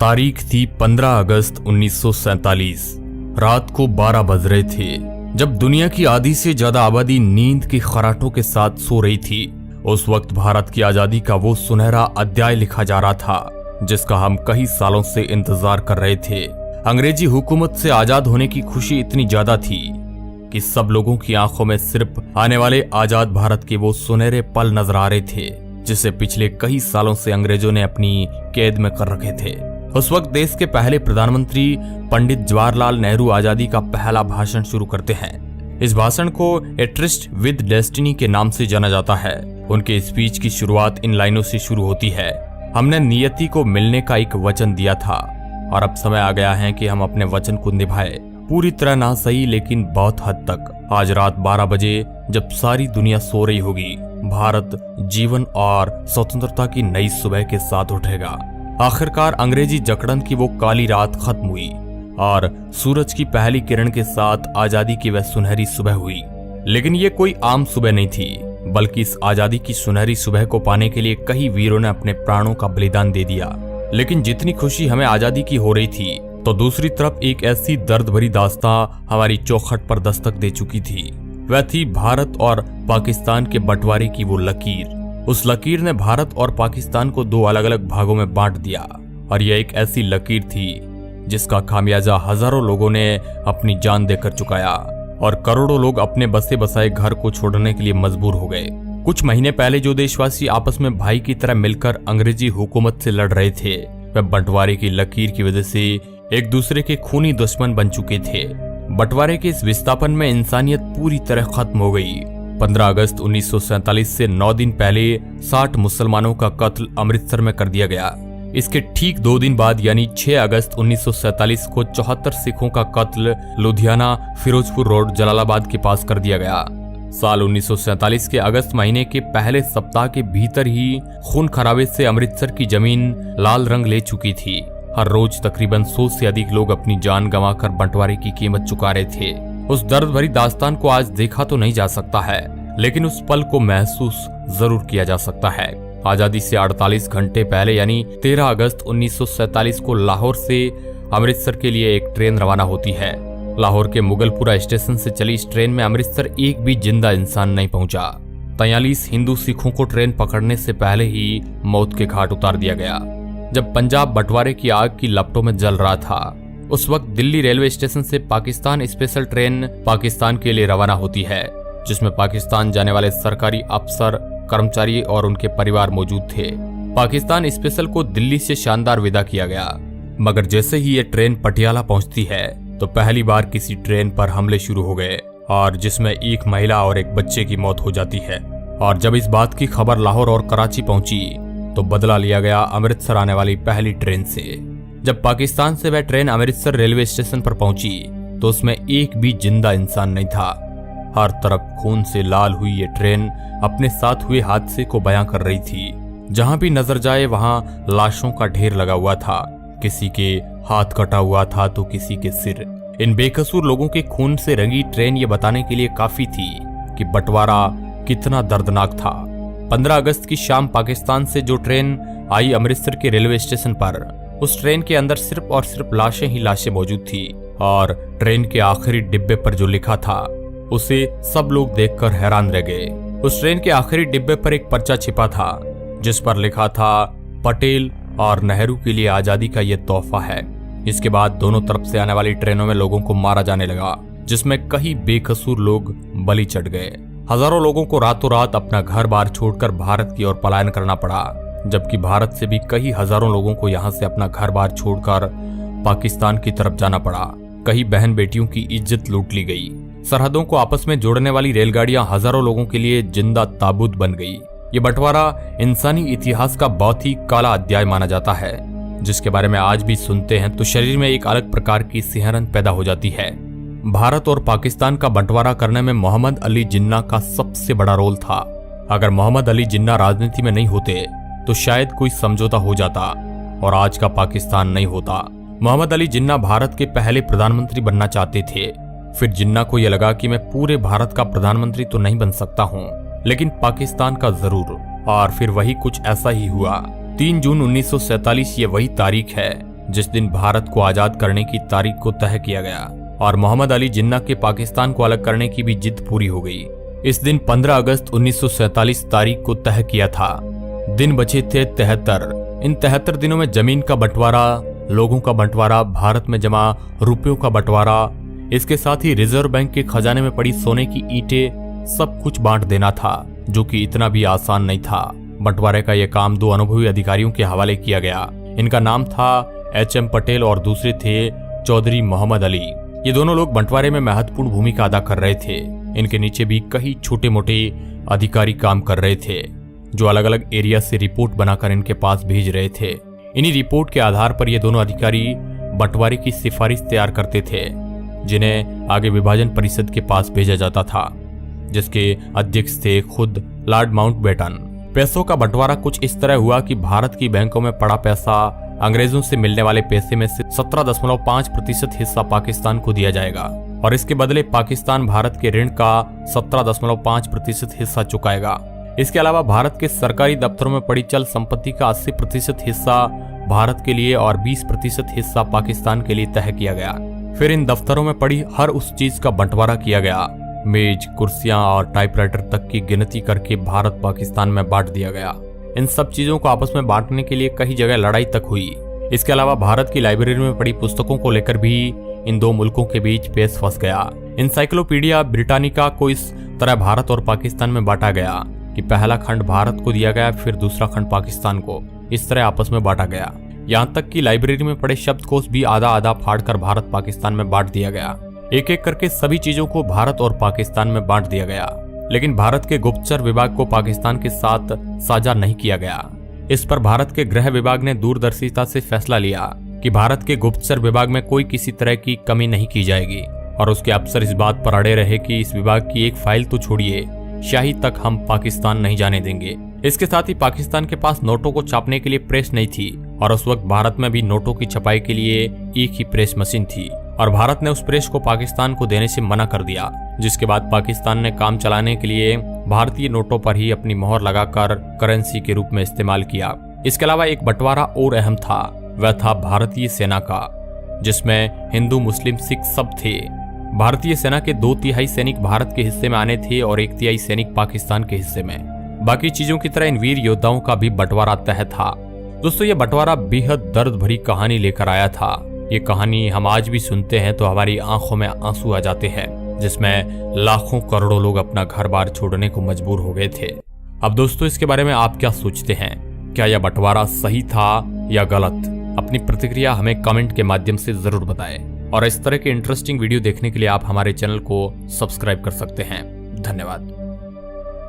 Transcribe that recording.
तारीख थी 15 अगस्त 1947। रात को 12 बज रहे थे जब दुनिया की आधी से ज्यादा आबादी नींद के खराटों के साथ सो रही थी। उस वक्त भारत की आजादी का वो सुनहरा अध्याय लिखा जा रहा था जिसका हम कई सालों से इंतजार कर रहे थे। अंग्रेजी हुकूमत से आजाद होने की खुशी इतनी ज्यादा थी कि सब लोगों की आंखों में सिर्फ आने वाले आजाद भारत के वो सुनहरे पल नजर आ रहे थे जिसे पिछले कई सालों से अंग्रेजों ने अपनी कैद में कर रखे थे। उस वक्त देश के पहले प्रधानमंत्री पंडित जवाहरलाल नेहरू आजादी का पहला भाषण शुरू करते हैं। इस भाषण को ए ट्रिस्ट विद डेस्टिनी के नाम से जाना जाता है। उनके स्पीच की शुरुआत इन लाइनों से शुरू होती है, हमने नियति को मिलने का एक वचन दिया था और अब समय आ गया है कि हम अपने वचन को निभाएं। पूरी तरह ना सही लेकिन बहुत हद तक। आज रात 12 बजे जब सारी दुनिया सो रही होगी, भारत जीवन और स्वतंत्रता की नई सुबह के साथ उठेगा। आखिरकार अंग्रेजी जकड़न की वो काली रात खत्म हुई और सूरज की पहली किरण के साथ आजादी की वह सुनहरी सुबह हुई। लेकिन ये कोई आम सुबह नहीं थी, बल्कि इस आजादी की सुनहरी सुबह को पाने के लिए कई वीरों ने अपने प्राणों का बलिदान दे दिया। लेकिन जितनी खुशी हमें आजादी की हो रही थी, तो दूसरी तरफ एक ऐसी दर्द भरी दास्तां हमारी चौखट पर दस्तक दे चुकी थी। वह थी भारत और पाकिस्तान के बंटवारे की वो लकीर। उस लकीर ने भारत और पाकिस्तान को दो अलग अलग भागों में बांट दिया और यह एक ऐसी लकीर थी जिसका खामियाजा हजारों लोगों ने अपनी जान देकर चुकाया और करोड़ों लोग अपने बसे बसाए घर को छोड़ने के लिए मजबूर हो गए। कुछ महीने पहले जो देशवासी आपस में भाई की तरह मिलकर अंग्रेजी हुकूमत से लड़ रहे थे, वह बंटवारे की लकीर की वजह से एक दूसरे के खूनी दुश्मन बन चुके थे। बंटवारे के इस विस्थापन में इंसानियत पूरी तरह खत्म हो गई। 15 अगस्त 1947 से 9 दिन पहले 60 मुसलमानों का कत्ल अमृतसर में कर दिया गया। इसके ठीक 2 दिन बाद यानी 6 अगस्त 1947 को 74 सिखों का कत्ल लुधियाना फिरोजपुर रोड जलालाबाद के पास कर दिया गया। साल 1947 के अगस्त महीने के पहले सप्ताह के भीतर ही खून खराबे से अमृतसर की जमीन लाल रंग ले चुकी थी। हर रोज तकरीबन 100 से अधिक लोग अपनी जान गंवाकर बंटवारे की कीमत चुका रहे थे। उस दर्द भरी दास्तान को आज देखा तो नहीं जा सकता है, लेकिन उस पल को महसूस जरूर किया जा सकता है। आजादी से 48 घंटे पहले यानी 13 अगस्त 1947 को लाहौर से अमृतसर के लिए एक ट्रेन रवाना होती है। लाहौर के मुगलपुरा स्टेशन से चली इस ट्रेन में अमृतसर एक भी जिंदा इंसान नहीं पहुंचा। 43 हिंदू सिखों को ट्रेन पकड़ने से पहले ही मौत के घाट उतार दिया गया। जब पंजाब बंटवारे की आग की लपटों में जल रहा था, उस वक्त दिल्ली रेलवे स्टेशन से पाकिस्तान स्पेशल ट्रेन पाकिस्तान के लिए रवाना होती है, जिसमें पाकिस्तान जाने वाले सरकारी अफसर, कर्मचारी और उनके परिवार मौजूद थे। पाकिस्तान स्पेशल को दिल्ली से शानदार विदा किया गया, मगर जैसे ही ये ट्रेन पटियाला पहुंचती है तो पहली बार किसी ट्रेन पर हमले शुरू हो गए और जिसमें एक महिला और एक बच्चे की मौत हो जाती है। और जब इस बात की खबर लाहौर और कराची पहुंची तो बदला लिया गया अमृतसर आने वाली पहली ट्रेन से। जब पाकिस्तान से वह ट्रेन अमृतसर रेलवे स्टेशन पर पहुंची तो उसमें एक भी जिंदा इंसान नहीं था। हर तरफ खून से लाल हुई ये ट्रेन अपने साथ हुए हादसे को बयां कर रही थी। जहां भी नजर जाए वहां लाशों का ढेर लगा हुआ था। किसी के हाथ कटा हुआ था तो किसी के सिर। इन बेकसूर लोगों के खून से रंगी ट्रेन ये बताने के लिए काफी थी कि बंटवारा कितना दर्दनाक था। 15 अगस्त की शाम पाकिस्तान से जो ट्रेन आई अमृतसर के रेलवे स्टेशन पर, उस ट्रेन के अंदर सिर्फ और सिर्फ लाशें ही लाशें मौजूद थी और ट्रेन के आखिरी डिब्बे पर जो लिखा था उसे सब लोग देखकर हैरान रह गए। उस ट्रेन के आखिरी डिब्बे पर एक पर्चा छिपा था जिस पर लिखा था, पटेल और नेहरू के लिए आजादी का ये तोहफा है। इसके बाद दोनों तरफ से आने वाली ट्रेनों में लोगों को मारा जाने लगा, जिसमें कई बेकसूर लोग बलि चढ़ गए। हजारों लोगों को रातों रात अपना घर बार छोड़कर भारत की ओर पलायन करना पड़ा, जबकि भारत से भी कई हजारों लोगों को यहाँ से अपना घर बार छोड़कर पाकिस्तान की तरफ जाना पड़ा। कई बहन बेटियों की इज्जत लूट ली गई। सरहदों को आपस में जोड़ने वाली रेलगाड़ियां हजारों लोगों के लिए जिंदा ताबूत बन गई। ये बंटवारा इंसानी इतिहास का बहुत ही काला अध्याय माना जाता है, जिसके बारे में आज भी सुनते हैं तो शरीर में एक अलग प्रकार की सिहरन पैदा हो जाती है। भारत और पाकिस्तान का बंटवारा करने में मोहम्मद अली जिन्ना का सबसे बड़ा रोल था। अगर मोहम्मद अली जिन्ना राजनीति में नहीं होते तो शायद कोई समझौता हो जाता और आज का पाकिस्तान नहीं होता। मोहम्मद अली जिन्ना भारत के पहले प्रधानमंत्री बनना चाहते थे। फिर जिन्ना को यह लगा कि मैं पूरे भारत का प्रधानमंत्री तो नहीं बन सकता हूँ, लेकिन पाकिस्तान का जरूर। और फिर वही कुछ ऐसा ही हुआ। 3 जून 1947 ये वही तारीख है जिस दिन भारत को आजाद करने की तारीख को तय किया गया और मोहम्मद अली जिन्ना के पाकिस्तान को अलग करने की भी जिद पूरी हो गई। इस दिन 15 अगस्त 1947 तारीख को तय किया था। दिन बचे थे 73। इन 73 दिनों में जमीन का बंटवारा, लोगों का बंटवारा, भारत में जमा रुपयों का बंटवारा, इसके साथ ही रिजर्व बैंक के खजाने में पड़ी सोने की ईंटें, सब कुछ बांट देना था, जो कि इतना भी आसान नहीं था। बंटवारे का यह काम 2 अनुभवी अधिकारियों के हवाले किया गया। इनका नाम था HM पटेल और दूसरे थे चौधरी मोहम्मद अली। ये दोनों लोग बंटवारे में महत्वपूर्ण भूमिका अदा कर रहे थे। इनके नीचे भी कई छोटे मोटे अधिकारी काम कर रहे थे, जो अलग अलग एरिया से रिपोर्ट बनाकर इनके पास भेज रहे थे। इन्हीं रिपोर्ट के आधार पर ये दोनों अधिकारी बंटवारे की सिफारिश तैयार करते थे, जिन्हें आगे विभाजन परिषद के पास भेजा जाता था, जिसके अध्यक्ष थे खुद लॉर्ड माउंटबेटन। पैसों का बंटवारा कुछ इस तरह हुआ कि भारत की बैंकों में पड़ा पैसा अंग्रेजों से मिलने वाले पैसे में से 17.5% हिस्सा पाकिस्तान को दिया जाएगा और इसके बदले पाकिस्तान भारत के ऋण का 17.5% हिस्सा चुकाएगा। इसके अलावा भारत के सरकारी दफ्तरों में पड़ी चल संपत्ति का 80% हिस्सा भारत के लिए और 20% हिस्सा पाकिस्तान के लिए तय किया गया। फिर इन दफ्तरों में पड़ी हर उस चीज का बंटवारा किया गया। मेज, कुर्सियां और टाइपराइटर तक की गिनती करके भारत पाकिस्तान में बांट दिया गया। इन सब चीजों को आपस में बांटने के लिए कई जगह लड़ाई तक हुई। इसके अलावा भारत की लाइब्रेरी में पड़ी पुस्तकों को लेकर भी इन दो मुल्कों के बीच पेच फंस गया। एनसाइक्लोपीडिया ब्रिटानिका को इस तरह भारत और पाकिस्तान में बांटा गया कि पहला खंड भारत को दिया गया, फिर दूसरा खंड पाकिस्तान को। इस तरह आपस में बांटा गया। यहाँ तक कि लाइब्रेरी में पड़े शब्दकोश भी आधा आधा फाड़कर भारत पाकिस्तान में बांट दिया गया। एक एक करके सभी चीजों को भारत और पाकिस्तान में बांट दिया गया, लेकिन भारत के गुप्तचर विभाग को पाकिस्तान के साथ साझा नहीं किया गया। इस पर भारत के गृह विभाग ने दूरदर्शिता से फैसला लिया कि भारत के गुप्तचर विभाग में कोई किसी तरह की कमी नहीं की जाएगी और उसके अफसर इस बात पर अड़े रहे कि इस विभाग की एक फाइल तो छोड़िए, शाही तक हम पाकिस्तान नहीं जाने देंगे। इसके साथ ही पाकिस्तान के पास नोटों को छापने के लिए प्रेस नहीं थी और उस वक्त भारत में भी नोटों की छपाई के लिए एक ही प्रेस मशीन थी और भारत ने उस प्रेस को पाकिस्तान को देने से मना कर दिया, जिसके बाद पाकिस्तान ने काम चलाने के लिए भारतीय नोटों पर ही अपनी मोहर लगाकर करेंसी के रूप में इस्तेमाल किया। इसके अलावा एक बंटवारा और अहम था, वह था भारतीय सेना का, जिसमें हिंदू, मुस्लिम, सिख सब थे। भारतीय सेना के 2/3 सैनिक भारत के हिस्से में आने थे और 1/3 सैनिक पाकिस्तान के हिस्से में। बाकी चीजों की तरह इन वीर योद्धाओं का भी बंटवारा तय था। दोस्तों, ये बंटवारा बेहद दर्द भरी कहानी लेकर आया था। ये कहानी हम आज भी सुनते हैं तो हमारी आंखों में आंसू आ जाते हैं, जिसमें लाखों करोड़ों लोग अपना घर बार छोड़ने को मजबूर हो गए थे। अब दोस्तों, इसके बारे में आप क्या सोचते हैं? क्या यह बंटवारा सही था या गलत? अपनी प्रतिक्रिया हमें कमेंट के माध्यम से जरूर बताएं और इस तरह के इंटरेस्टिंग वीडियो देखने के लिए आप हमारे चैनल को सब्सक्राइब कर सकते हैं। धन्यवाद।